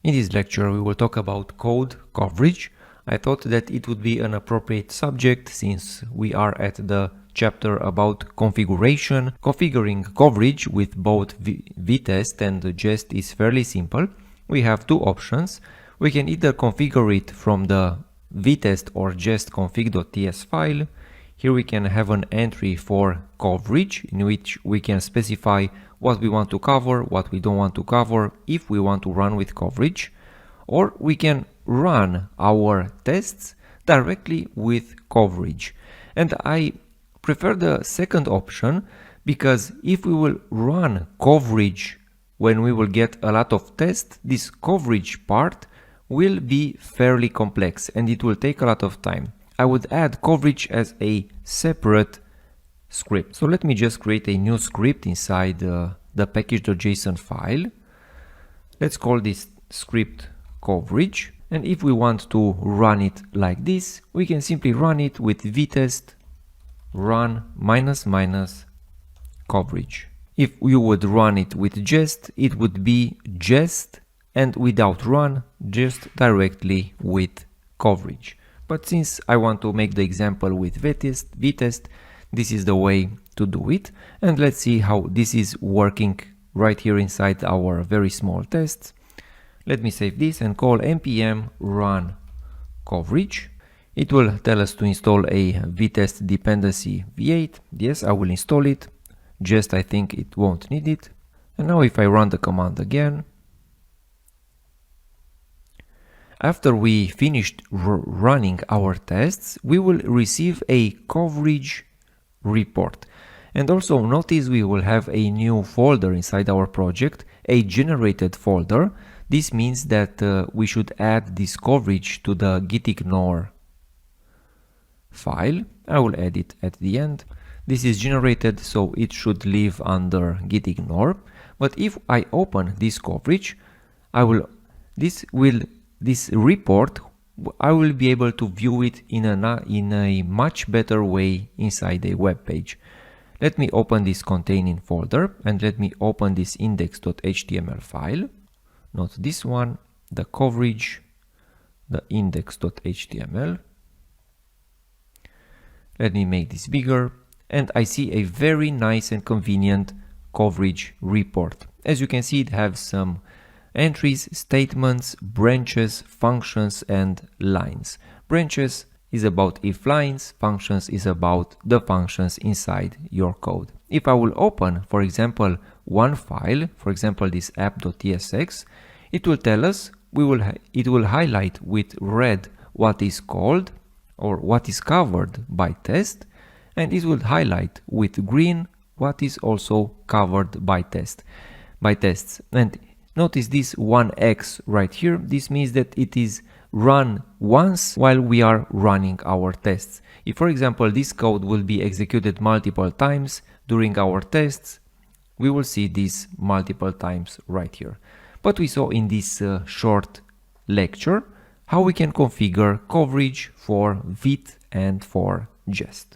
In this lecture we will talk about code coverage. I thought that it would be an appropriate subject since we are at the chapter about configuration. Configuring coverage with both Vitest and Jest is fairly simple. We have two options. We can either configure it from the Vitest or Jest config.ts file. Here we can have an entry for coverage in which we can specify what we want to cover, what we don't want to cover, if we want to run with coverage, or we can run our tests directly with coverage. And I prefer the second option because if we will run coverage when we will get a lot of tests, this coverage part will be fairly complex and it will take a lot of time. I would add coverage as a separate script. So let me just create a new script inside the package.json file. Let's call this script coverage. And if we want to run it like this, we can simply run it with vitest run ---- coverage. If you would run it with Jest, it would be Jest and without run, just directly with coverage. But since I want to make the example with Vitest, this is the way to do it. And let's see how this is working right here inside our very small tests. Let me save this and call npm run coverage. It will tell us to install a Vitest dependency v8. Yes, I will install it. Just I think it won't need it. And now if I run the command again, after we finished running our tests, we will receive a coverage report. And also notice we will have a new folder inside our project, a generated folder. This means that we should add this coverage to the gitignore file. I will add it at the end. This is generated, so it should live under gitignore. But if I open this coverage, this report, I will be able to view it in a much better way inside a web page. Let me open this containing folder and let me open this index.html file. Not this one, the coverage, the index.html. Let me make this bigger and I see a very nice and convenient coverage report. As you can see, it has some entries, statements, branches, functions, and lines. Branches is about if lines, functions is about the functions inside your code. If I will open, for example, one file, for example, this app.tsx, it will tell us, it will highlight with red what is called or what is covered by test, and it will highlight with green what is also covered by tests. And notice this 1x right here. This means that it is run once while we are running our tests. If, for example, this code will be executed multiple times during our tests, we will see this multiple times right here. But we saw in this short lecture how we can configure coverage for Vite and for Jest.